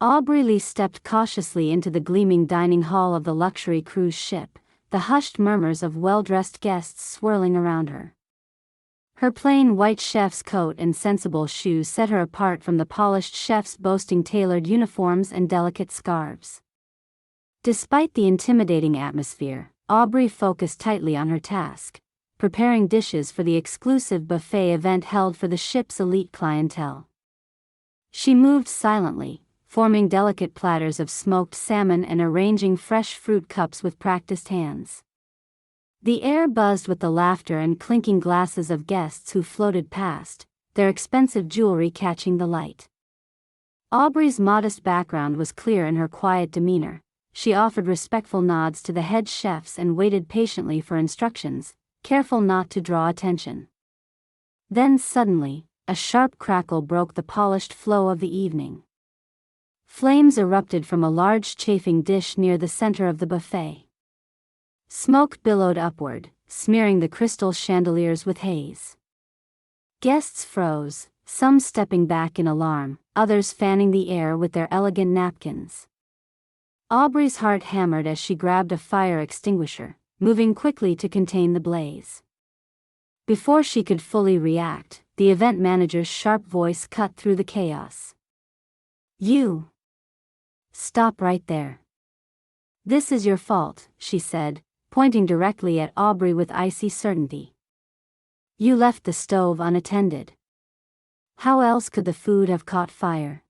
Aubrey Lee stepped cautiously into the gleaming dining hall of the luxury cruise ship, the hushed murmurs of well-dressed guests swirling around her. Her plain white chef's coat and sensible shoes set her apart from the polished chefs boasting tailored uniforms and delicate scarves. Despite the intimidating atmosphere, Aubrey focused tightly on her task, preparing dishes for the exclusive buffet event held for the ship's elite clientele. She moved silently, forming delicate platters of smoked salmon and arranging fresh fruit cups with practiced hands. The air buzzed with the laughter and clinking glasses of guests who floated past, their expensive jewelry catching the light. Aubrey's modest background was clear in her quiet demeanor. She offered respectful nods to the head chefs and waited patiently for instructions, careful not to draw attention. Then suddenly, a sharp crackle broke the polished flow of the evening. Flames erupted from a large chafing dish near the center of the buffet. Smoke billowed upward, smearing the crystal chandeliers with haze. Guests froze, some stepping back in alarm, others fanning the air with their elegant napkins. Aubrey's heart hammered as she grabbed a fire extinguisher, moving quickly to contain the blaze. Before she could fully react, the event manager's sharp voice cut through the chaos. "You! Stop right there. This is your fault," she said, pointing directly at Aubrey with icy certainty. "You left the stove unattended. How else could the food have caught fire?"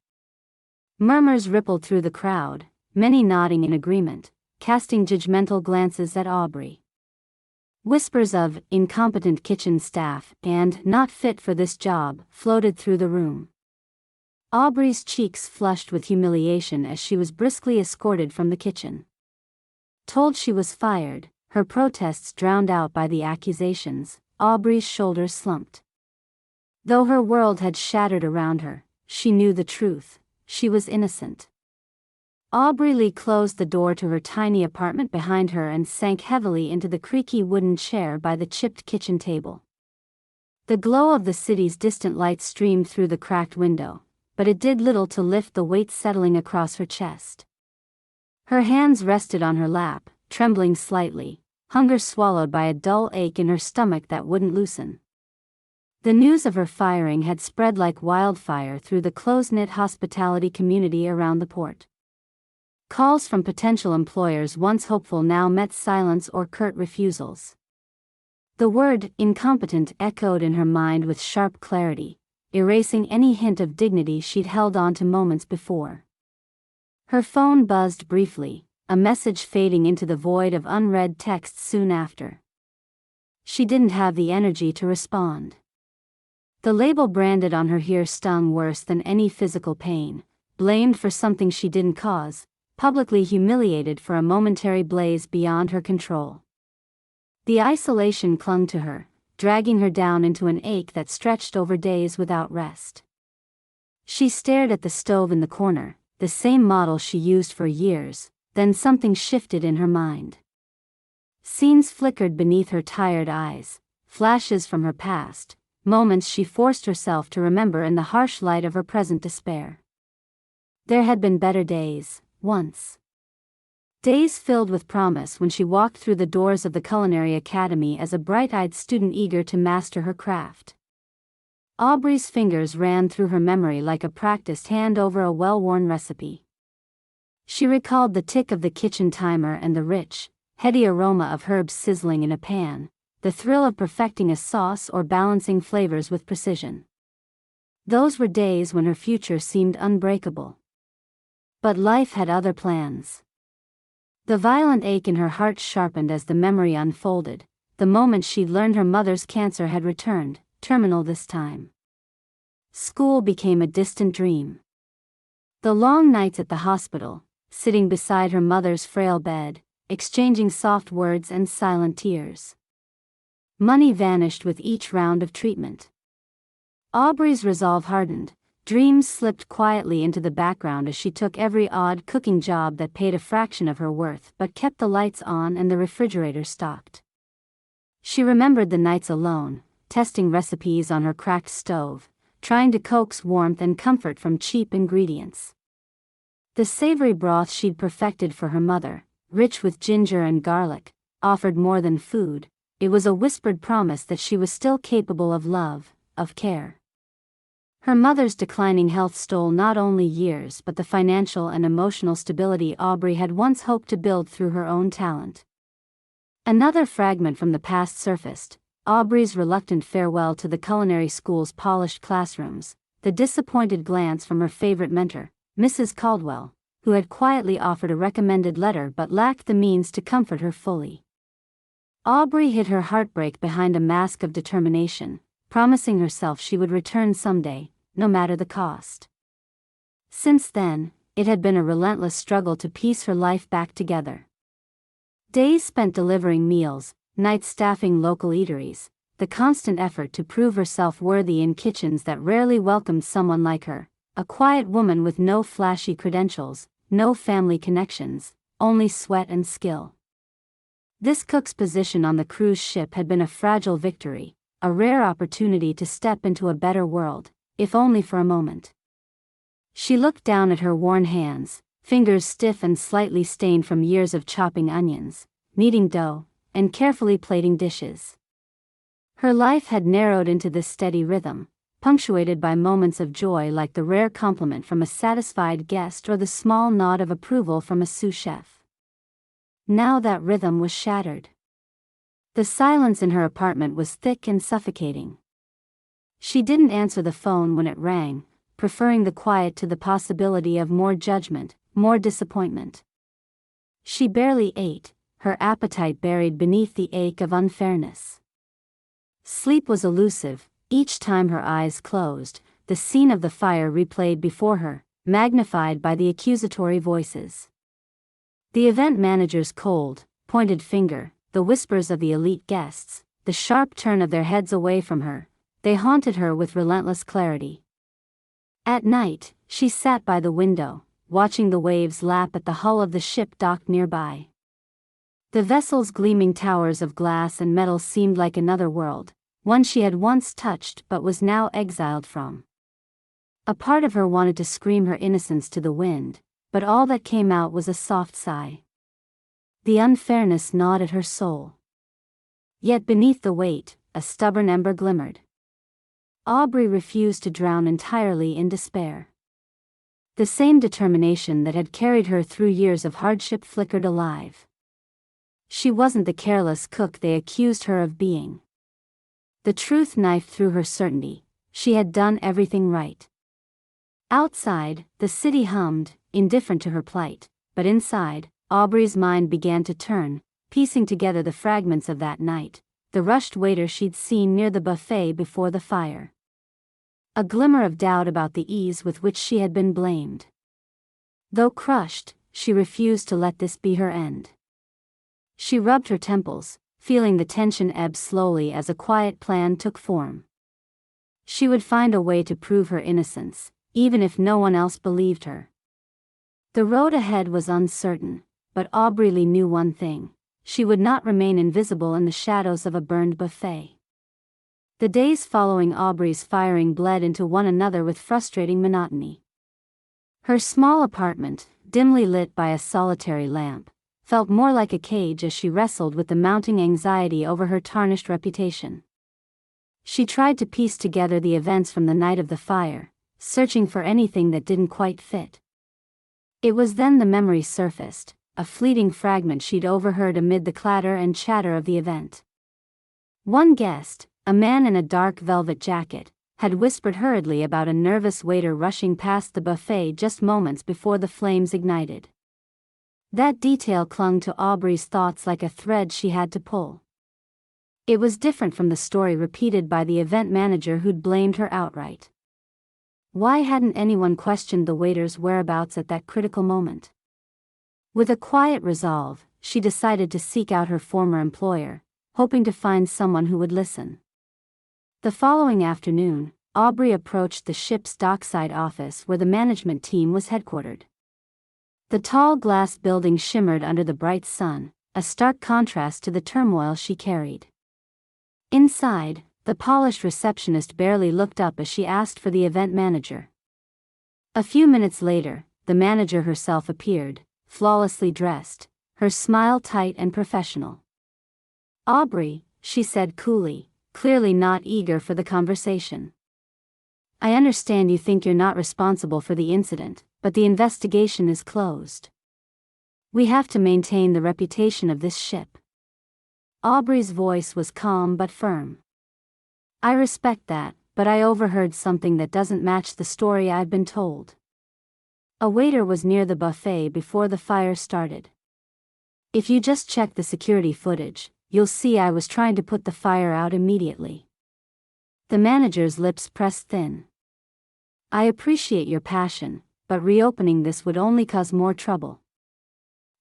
Murmurs rippled through the crowd, many nodding in agreement, casting judgmental glances at Aubrey. Whispers of "incompetent kitchen staff" and "not fit for this job" floated through the room. Aubrey's cheeks flushed with humiliation as she was briskly escorted from the kitchen. Told she was fired, her protests drowned out by the accusations, Aubrey's shoulders slumped. Though her world had shattered around her, she knew the truth: she was innocent. Aubrey Lee closed the door to her tiny apartment behind her and sank heavily into the creaky wooden chair by the chipped kitchen table. The glow of the city's distant lights streamed through the cracked window, but it did little to lift the weight settling across her chest. Her hands rested on her lap, trembling slightly, hunger swallowed by a dull ache in her stomach that wouldn't loosen. The news of her firing had spread like wildfire through the close-knit hospitality community around the port. Calls from potential employers once hopeful now met silence or curt refusals. The word "incompetent" echoed in her mind with sharp clarity, erasing any hint of dignity she'd held on to moments before. Her phone buzzed briefly, a message fading into the void of unread texts soon after. She didn't have the energy to respond. The label branded on her hair stung worse than any physical pain, blamed for something she didn't cause, publicly humiliated for a momentary blaze beyond her control. The isolation clung to her, dragging her down into an ache that stretched over days without rest. She stared at the stove in the corner, the same model she used for years, then something shifted in her mind. Scenes flickered beneath her tired eyes, flashes from her past, moments she forced herself to remember in the harsh light of her present despair. There had been better days, once. Days filled with promise when she walked through the doors of the culinary academy as a bright-eyed student eager to master her craft. Aubrey's fingers ran through her memory like a practiced hand over a well-worn recipe. She recalled the tick of the kitchen timer and the rich, heady aroma of herbs sizzling in a pan, the thrill of perfecting a sauce or balancing flavors with precision. Those were days when her future seemed unbreakable. But life had other plans. The violent ache in her heart sharpened as the memory unfolded, the moment she'd learned her mother's cancer had returned, terminal this time. School became a distant dream. The long nights at the hospital, sitting beside her mother's frail bed, exchanging soft words and silent tears. Money vanished with each round of treatment. Aubrey's resolve hardened. Dreams slipped quietly into the background as she took every odd cooking job that paid a fraction of her worth but kept the lights on and the refrigerator stocked. She remembered the nights alone, testing recipes on her cracked stove, trying to coax warmth and comfort from cheap ingredients. The savory broth she'd perfected for her mother, rich with ginger and garlic, offered more than food. It was a whispered promise that she was still capable of love, of care. Her mother's declining health stole not only years but the financial and emotional stability Aubrey had once hoped to build through her own talent. Another fragment from the past surfaced: Aubrey's reluctant farewell to the culinary school's polished classrooms, the disappointed glance from her favorite mentor, Mrs. Caldwell, who had quietly offered a recommended letter but lacked the means to comfort her fully. Aubrey hid her heartbreak behind a mask of determination, promising herself she would return someday, no matter the cost. Since then, it had been a relentless struggle to piece her life back together. Days spent delivering meals, nights staffing local eateries, the constant effort to prove herself worthy in kitchens that rarely welcomed someone like her, a quiet woman with no flashy credentials, no family connections, only sweat and skill. This cook's position on the cruise ship had been a fragile victory, a rare opportunity to step into a better world, if only for a moment. She looked down at her worn hands, fingers stiff and slightly stained from years of chopping onions, kneading dough, and carefully plating dishes. Her life had narrowed into this steady rhythm, punctuated by moments of joy like the rare compliment from a satisfied guest or the small nod of approval from a sous chef. Now that rhythm was shattered. The silence in her apartment was thick and suffocating. She didn't answer the phone when it rang, preferring the quiet to the possibility of more judgment, more disappointment. She barely ate, her appetite buried beneath the ache of unfairness. Sleep was elusive. Each time her eyes closed, the scene of the fire replayed before her, magnified by the accusatory voices. The event manager's cold, pointed finger, the whispers of the elite guests, the sharp turn of their heads away from her, they haunted her with relentless clarity. At night, she sat by the window, watching the waves lap at the hull of the ship docked nearby. The vessel's gleaming towers of glass and metal seemed like another world, one she had once touched but was now exiled from. A part of her wanted to scream her innocence to the wind, but all that came out was a soft sigh. The unfairness gnawed at her soul. Yet beneath the weight, a stubborn ember glimmered. Aubrey refused to drown entirely in despair. The same determination that had carried her through years of hardship flickered alive. She wasn't the careless cook they accused her of being. The truth knifed through her certainty: she had done everything right. Outside, the city hummed, indifferent to her plight, but inside, Aubrey's mind began to turn, piecing together the fragments of that night, the rushed waiter she'd seen near the buffet before the fire. A glimmer of doubt about the ease with which she had been blamed. Though crushed, she refused to let this be her end. She rubbed her temples, feeling the tension ebb slowly as a quiet plan took form. She would find a way to prove her innocence, even if no one else believed her. The road ahead was uncertain, but Aubrey Lee knew one thing: she would not remain invisible in the shadows of a burned buffet. The days following Aubrey's firing bled into one another with frustrating monotony. Her small apartment, dimly lit by a solitary lamp, felt more like a cage as she wrestled with the mounting anxiety over her tarnished reputation. She tried to piece together the events from the night of the fire, searching for anything that didn't quite fit. It was then the memory surfaced, a fleeting fragment she'd overheard amid the clatter and chatter of the event. One guest, a man in a dark velvet jacket, had whispered hurriedly about a nervous waiter rushing past the buffet just moments before the flames ignited. That detail clung to Aubrey's thoughts like a thread she had to pull. It was different from the story repeated by the event manager who'd blamed her outright. Why hadn't anyone questioned the waiter's whereabouts at that critical moment? With a quiet resolve, she decided to seek out her former employer, hoping to find someone who would listen. The following afternoon, Aubrey approached the ship's dockside office where the management team was headquartered. The tall glass building shimmered under the bright sun, a stark contrast to the turmoil she carried. Inside, the polished receptionist barely looked up as she asked for the event manager. A few minutes later, the manager herself appeared, flawlessly dressed, her smile tight and professional. "Aubrey," she said coolly, clearly not eager for the conversation. "I understand you think you're not responsible for the incident, but the investigation is closed. We have to maintain the reputation of this ship." Aubrey's voice was calm but firm. "I respect that, but I overheard something that doesn't match the story I've been told." A waiter was near the buffet before the fire started. "If you just check the security footage, you'll see I was trying to put the fire out immediately." The manager's lips pressed thin. "I appreciate your passion, but reopening this would only cause more trouble.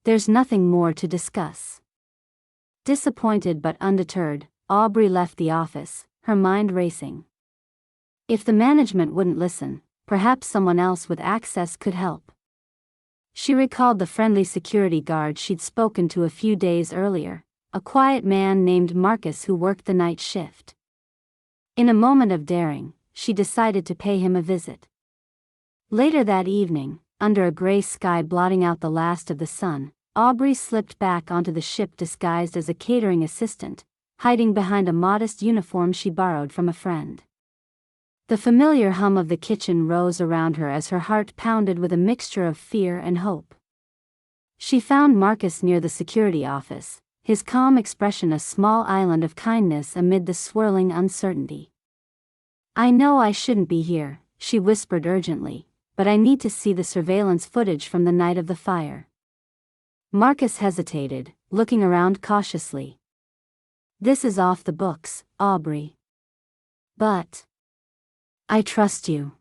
There's nothing more to discuss." Disappointed but undeterred, Aubrey left the office, her mind racing. If the management wouldn't listen, perhaps someone else with access could help. She recalled the friendly security guard she'd spoken to a few days earlier, a quiet man named Marcus who worked the night shift. In a moment of daring, she decided to pay him a visit. Later that evening, under a gray sky blotting out the last of the sun, Aubrey slipped back onto the ship disguised as a catering assistant, hiding behind a modest uniform she borrowed from a friend. The familiar hum of the kitchen rose around her as her heart pounded with a mixture of fear and hope. She found Marcus near the security office, his calm expression a small island of kindness amid the swirling uncertainty. "I know I shouldn't be here," she whispered urgently, "but I need to see the surveillance footage from the night of the fire." Marcus hesitated, looking around cautiously. "This is off the books, Aubrey. But I trust you.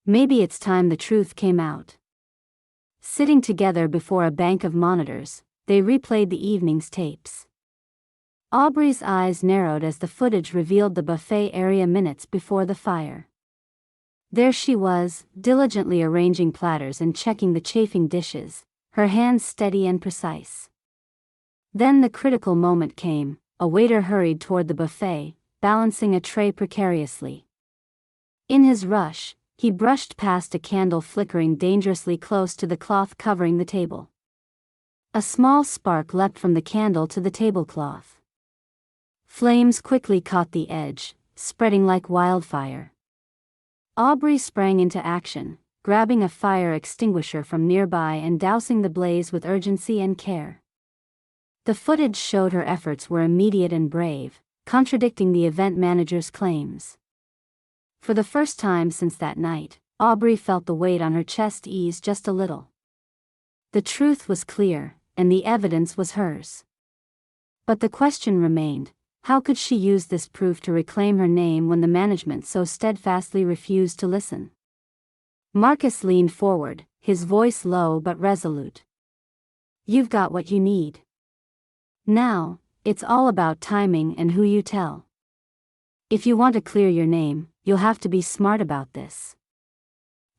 Maybe it's time the truth came out." Sitting together before a bank of monitors, they replayed the evening's tapes. Aubrey's eyes narrowed as the footage revealed the buffet area minutes before the fire. There she was, diligently arranging platters and checking the chafing dishes, her hands steady and precise. Then the critical moment came. A waiter hurried toward the buffet, balancing a tray precariously. In his rush, he brushed past a candle flickering dangerously close to the cloth covering the table. A small spark leapt from the candle to the tablecloth. Flames quickly caught the edge, spreading like wildfire. Aubrey sprang into action, grabbing a fire extinguisher from nearby and dousing the blaze with urgency and care. The footage showed her efforts were immediate and brave, contradicting the event manager's claims. For the first time since that night, Aubrey felt the weight on her chest ease just a little. The truth was clear, and the evidence was hers. But the question remained, how could she use this proof to reclaim her name when the management so steadfastly refused to listen? Marcus leaned forward, his voice low but resolute. "You've got what you need. Now, it's all about timing and who you tell. If you want to clear your name, you'll have to be smart about this."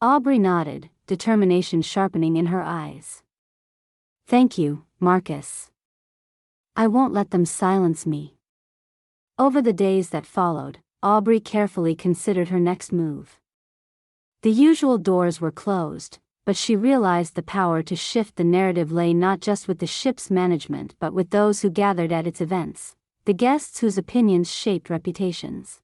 Aubrey nodded, determination sharpening in her eyes. "Thank you, Marcus. I won't let them silence me." Over the days that followed, Aubrey carefully considered her next move. The usual doors were closed, but she realized the power to shift the narrative lay not just with the ship's management but with those who gathered at its events, the guests whose opinions shaped reputations.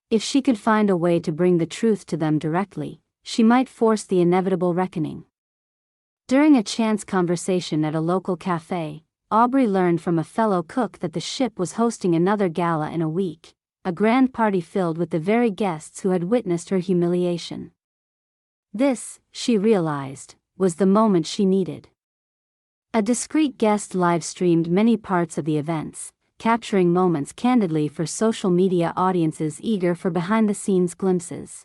If she could find a way to bring the truth to them directly, she might force the inevitable reckoning. During a chance conversation at a local cafe, Aubrey learned from a fellow cook that the ship was hosting another gala in a week, a grand party filled with the very guests who had witnessed her humiliation. This, she realized, was the moment she needed. A discreet guest live-streamed many parts of the events, capturing moments candidly for social media audiences eager for behind-the-scenes glimpses.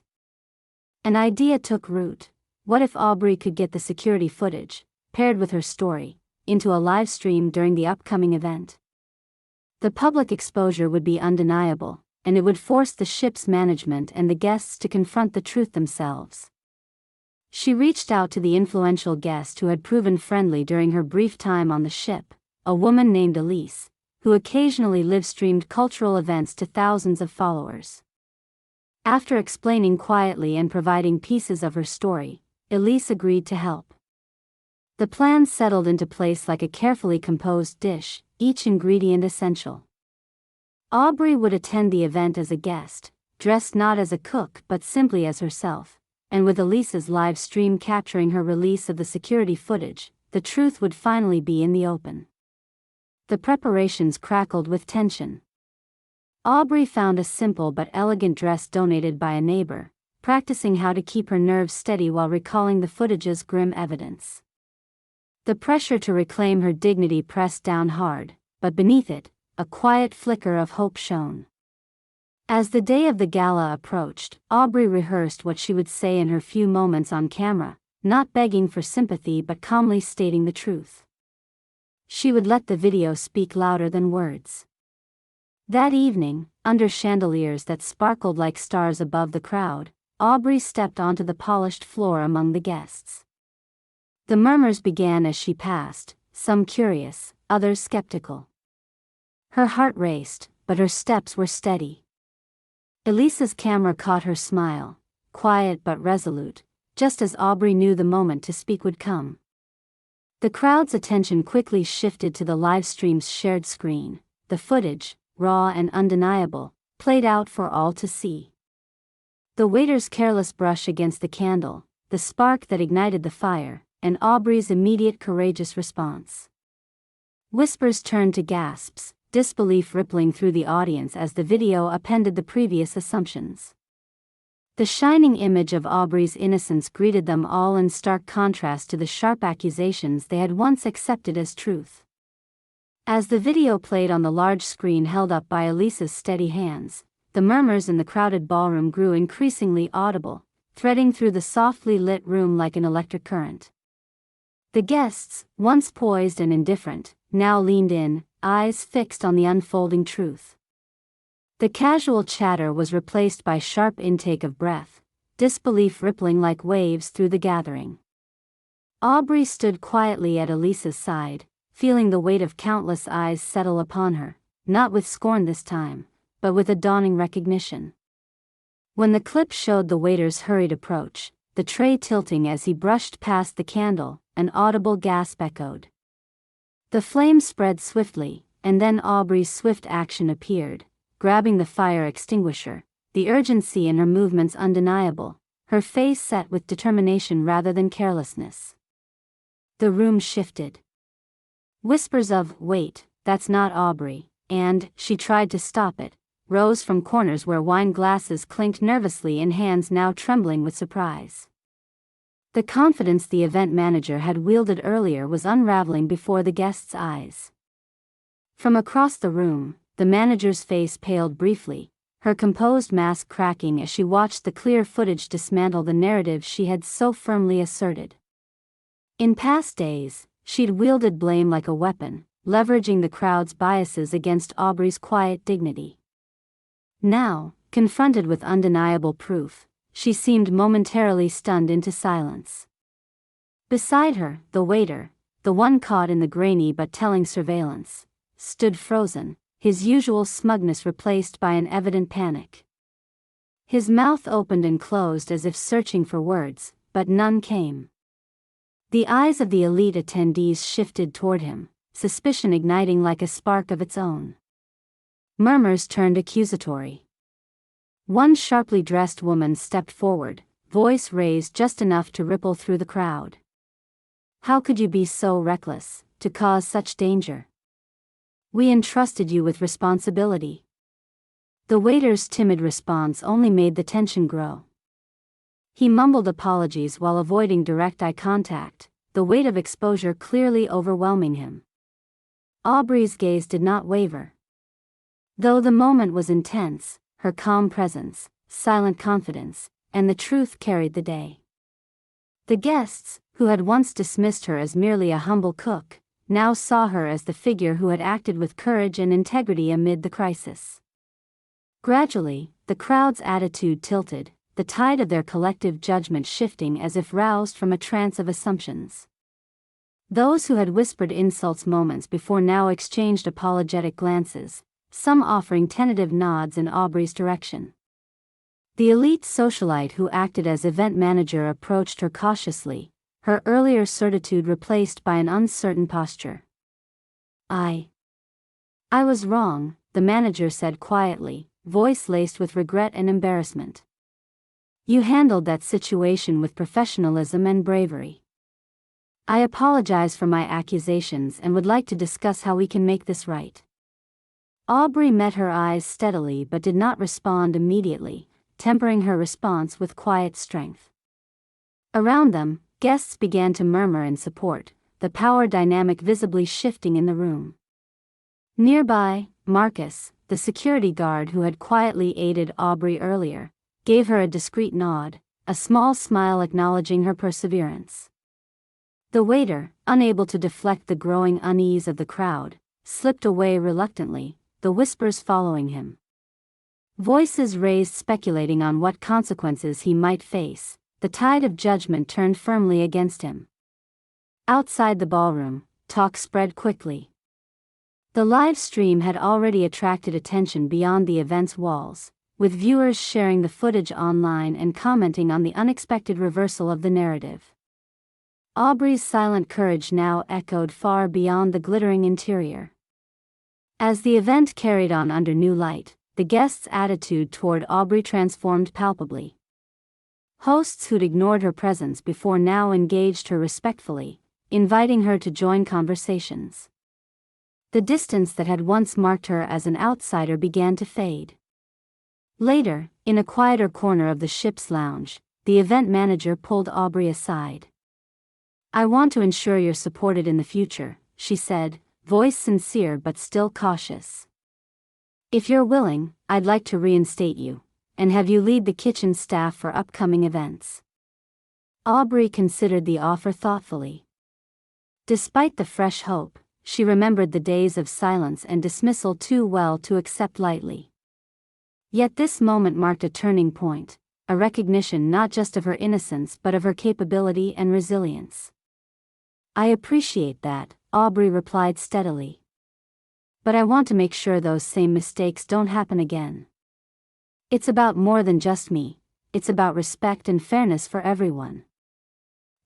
An idea took root. What if Aubrey could get the security footage, paired with her story, into a live stream during the upcoming event? The public exposure would be undeniable, and it would force the ship's management and the guests to confront the truth themselves. She reached out to the influential guest who had proven friendly during her brief time on the ship, a woman named Elise, who occasionally live-streamed cultural events to thousands of followers. After explaining quietly and providing pieces of her story, Elise agreed to help. The plan settled into place like a carefully composed dish, each ingredient essential. Aubrey would attend the event as a guest, dressed not as a cook but simply as herself, and with Elise's live stream capturing her release of the security footage, the truth would finally be in the open. The preparations crackled with tension. Aubrey found a simple but elegant dress donated by a neighbor, practicing how to keep her nerves steady while recalling the footage's grim evidence. The pressure to reclaim her dignity pressed down hard, but beneath it, a quiet flicker of hope shone. As the day of the gala approached, Aubrey rehearsed what she would say in her few moments on camera, not begging for sympathy but calmly stating the truth. She would let the video speak louder than words. That evening, under chandeliers that sparkled like stars above the crowd, Aubrey stepped onto the polished floor among the guests. The murmurs began as she passed, some curious, others skeptical. Her heart raced, but her steps were steady. Elise's camera caught her smile, quiet but resolute, just as Aubrey knew the moment to speak would come. The crowd's attention quickly shifted to the live stream's shared screen. The footage, raw and undeniable, played out for all to see. The waiter's careless brush against the candle, the spark that ignited the fire, and Aubrey's immediate courageous response. Whispers turned to gasps, disbelief rippling through the audience as the video appended the previous assumptions. The shining image of Aubrey's innocence greeted them all in stark contrast to the sharp accusations they had once accepted as truth. As the video played on the large screen held up by Elise's steady hands, the murmurs in the crowded ballroom grew increasingly audible, threading through the softly lit room like an electric current. The guests, once poised and indifferent, now leaned in, eyes fixed on the unfolding truth. The casual chatter was replaced by sharp intake of breath, disbelief rippling like waves through the gathering. Aubrey stood quietly at Elise's side, feeling the weight of countless eyes settle upon her, not with scorn this time, but with a dawning recognition. When the clip showed the waiter's hurried approach, the tray tilting as he brushed past the candle, an audible gasp echoed. The flame spread swiftly, and then Aubrey's swift action appeared, grabbing the fire extinguisher, the urgency in her movements undeniable, her face set with determination rather than carelessness. The room shifted. Whispers of, "Wait, that's not Aubrey," and, "She tried to stop it," rose from corners where wine glasses clinked nervously in hands now trembling with surprise. The confidence the event manager had wielded earlier was unraveling before the guests' eyes. From across the room, the manager's face paled briefly, her composed mask cracking as she watched the clear footage dismantle the narrative she had so firmly asserted. In past days, she'd wielded blame like a weapon, leveraging the crowd's biases against Aubrey's quiet dignity. Now, confronted with undeniable proof, she seemed momentarily stunned into silence. Beside her, the waiter, the one caught in the grainy but telling surveillance, stood frozen, his usual smugness replaced by an evident panic. His mouth opened and closed as if searching for words, but none came. The eyes of the elite attendees shifted toward him, suspicion igniting like a spark of its own. Murmurs turned accusatory. One sharply dressed woman stepped forward, voice raised just enough to ripple through the crowd. "How could you be so reckless, to cause such danger? We entrusted you with responsibility." The waiter's timid response only made the tension grow. He mumbled apologies while avoiding direct eye contact, the weight of exposure clearly overwhelming him. Aubrey's gaze did not waver. Though the moment was intense, her calm presence, silent confidence, and the truth carried the day. The guests, who had once dismissed her as merely a humble cook, now saw her as the figure who had acted with courage and integrity amid the crisis. Gradually, the crowd's attitude tilted, the tide of their collective judgment shifting as if roused from a trance of assumptions. Those who had whispered insults moments before now exchanged apologetic glances, some offering tentative nods in Aubrey's direction. The elite socialite who acted as event manager approached her cautiously, her earlier certitude replaced by an uncertain posture. I was wrong, the manager said quietly, voice laced with regret and embarrassment. You handled that situation with professionalism and bravery. I apologize for my accusations and would like to discuss how we can make this right. Aubrey met her eyes steadily but did not respond immediately, tempering her response with quiet strength. Around them, guests began to murmur in support, the power dynamic visibly shifting in the room. Nearby, Marcus, the security guard who had quietly aided Aubrey earlier, gave her a discreet nod, a small smile acknowledging her perseverance. The waiter, unable to deflect the growing unease of the crowd, slipped away reluctantly, the whispers following him. Voices raised speculating on what consequences he might face, the tide of judgment turned firmly against him. Outside the ballroom, talk spread quickly. The live stream had already attracted attention beyond the event's walls, with viewers sharing the footage online and commenting on the unexpected reversal of the narrative. Aubrey's silent courage now echoed far beyond the glittering interior. As the event carried on under new light, the guests' attitude toward Aubrey transformed palpably. Hosts who'd ignored her presence before now engaged her respectfully, inviting her to join conversations. The distance that had once marked her as an outsider began to fade. Later, in a quieter corner of the ship's lounge, the event manager pulled Aubrey aside. I want to ensure you're supported in the future, she said, voice sincere but still cautious. If you're willing, I'd like to reinstate you, and have you lead the kitchen staff for upcoming events. Aubrey considered the offer thoughtfully. Despite the fresh hope, she remembered the days of silence and dismissal too well to accept lightly. Yet this moment marked a turning point, a recognition not just of her innocence but of her capability and resilience. I appreciate that, Aubrey replied steadily. But I want to make sure those same mistakes don't happen again. It's about more than just me, it's about respect and fairness for everyone.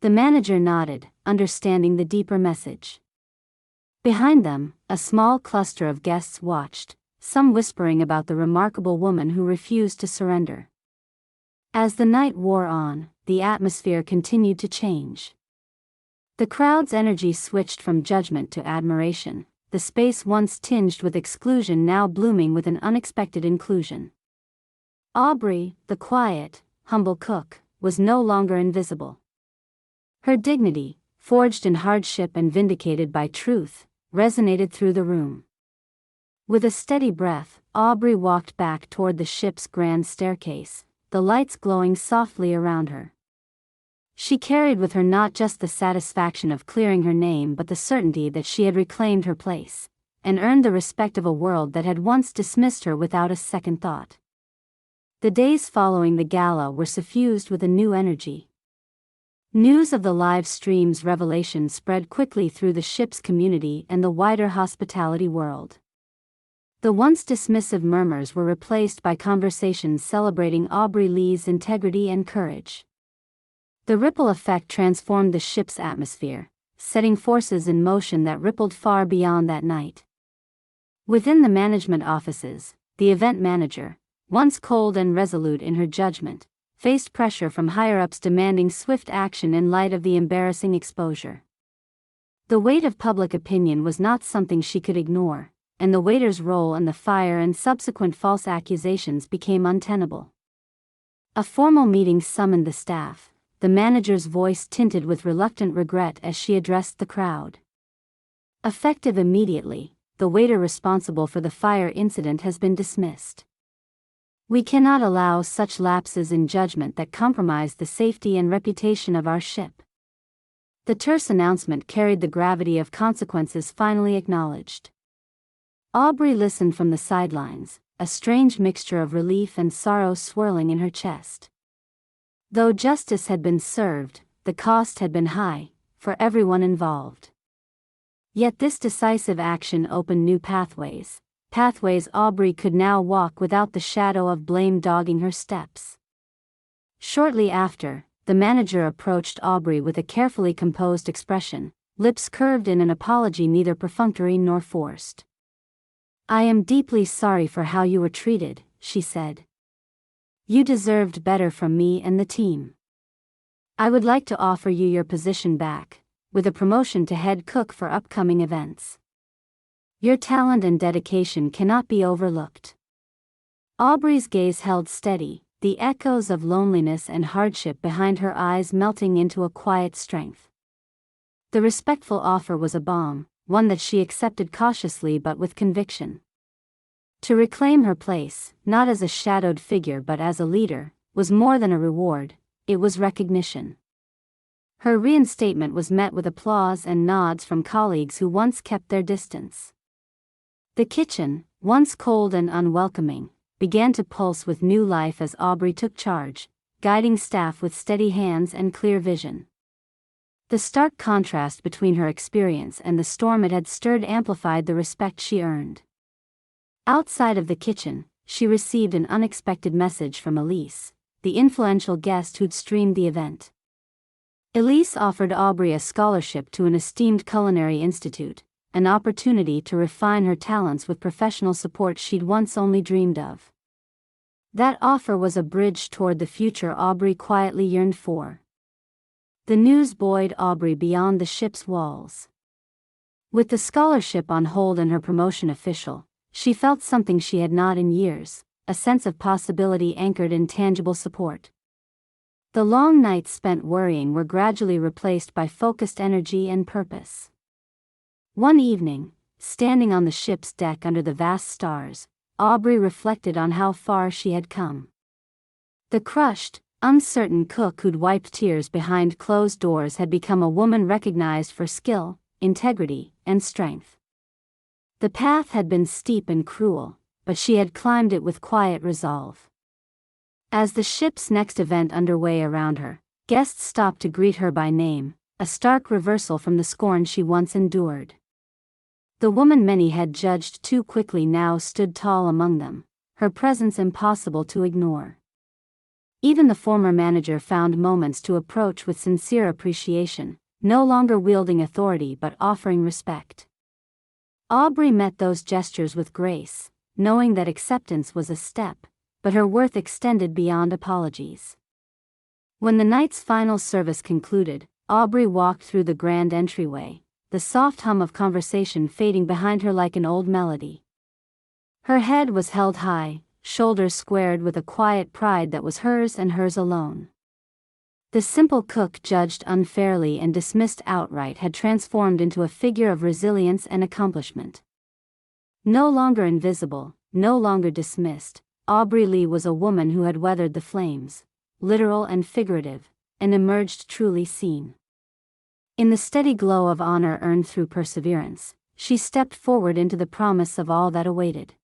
The manager nodded, understanding the deeper message. Behind them, a small cluster of guests watched, some whispering about the remarkable woman who refused to surrender. As the night wore on, the atmosphere continued to change. The crowd's energy switched from judgment to admiration, the space once tinged with exclusion now blooming with an unexpected inclusion. Aubrey, the quiet, humble cook, was no longer invisible. Her dignity, forged in hardship and vindicated by truth, resonated through the room. With a steady breath, Aubrey walked back toward the ship's grand staircase, the lights glowing softly around her. She carried with her not just the satisfaction of clearing her name but the certainty that she had reclaimed her place, and earned the respect of a world that had once dismissed her without a second thought. The days following the gala were suffused with a new energy. News of the live stream's revelation spread quickly through the ship's community and the wider hospitality world. The once dismissive murmurs were replaced by conversations celebrating Aubrey Lee's integrity and courage. The ripple effect transformed the ship's atmosphere, setting forces in motion that rippled far beyond that night. Within the management offices, the event manager, once cold and resolute in her judgment, faced pressure from higher-ups demanding swift action in light of the embarrassing exposure. The weight of public opinion was not something she could ignore, and the waiter's role in the fire and subsequent false accusations became untenable. A formal meeting summoned the staff, the manager's voice tinted with reluctant regret as she addressed the crowd. Effective immediately, the waiter responsible for the fire incident has been dismissed. We cannot allow such lapses in judgment that compromise the safety and reputation of our ship. The terse announcement carried the gravity of consequences finally acknowledged. Aubrey listened from the sidelines, a strange mixture of relief and sorrow swirling in her chest. Though justice had been served, the cost had been high, for everyone involved. Yet this decisive action opened new pathways Aubrey could now walk without the shadow of blame dogging her steps. Shortly after, the manager approached Aubrey with a carefully composed expression, lips curved in an apology neither perfunctory nor forced. "I am deeply sorry for how you were treated," she said. "You deserved better from me and the team. I would like to offer you your position back, with a promotion to head cook for upcoming events. Your talent and dedication cannot be overlooked." Aubrey's gaze held steady, the echoes of loneliness and hardship behind her eyes melting into a quiet strength. The respectful offer was a balm, one that she accepted cautiously but with conviction. To reclaim her place, not as a shadowed figure but as a leader, was more than a reward, it was recognition. Her reinstatement was met with applause and nods from colleagues who once kept their distance. The kitchen, once cold and unwelcoming, began to pulse with new life as Aubrey took charge, guiding staff with steady hands and clear vision. The stark contrast between her experience and the storm it had stirred amplified the respect she earned. Outside of the kitchen, she received an unexpected message from Elise, the influential guest who'd streamed the event. Elise offered Aubrey a scholarship to an esteemed culinary institute, an opportunity to refine her talents with professional support she'd once only dreamed of. That offer was a bridge toward the future Aubrey quietly yearned for. The news buoyed Aubrey beyond the ship's walls. With the scholarship on hold and her promotion official, she felt something she had not in years, a sense of possibility anchored in tangible support. The long nights spent worrying were gradually replaced by focused energy and purpose. One evening, standing on the ship's deck under the vast stars, Aubrey reflected on how far she had come. The crushed, uncertain cook who'd wiped tears behind closed doors had become a woman recognized for skill, integrity, and strength. The path had been steep and cruel, but she had climbed it with quiet resolve. As the ship's next event underway around her, guests stopped to greet her by name, a stark reversal from the scorn she once endured. The woman many had judged too quickly now stood tall among them, her presence impossible to ignore. Even the former manager found moments to approach with sincere appreciation, no longer wielding authority but offering respect. Aubrey met those gestures with grace, knowing that acceptance was a step, but her worth extended beyond apologies. When the night's final service concluded, Aubrey walked through the grand entryway, the soft hum of conversation fading behind her like an old melody. Her head was held high, shoulders squared with a quiet pride that was hers and hers alone. The simple cook judged unfairly and dismissed outright had transformed into a figure of resilience and accomplishment. No longer invisible, no longer dismissed, Aubrey Lee was a woman who had weathered the flames, literal and figurative, and emerged truly seen. In the steady glow of honor earned through perseverance, she stepped forward into the promise of all that awaited.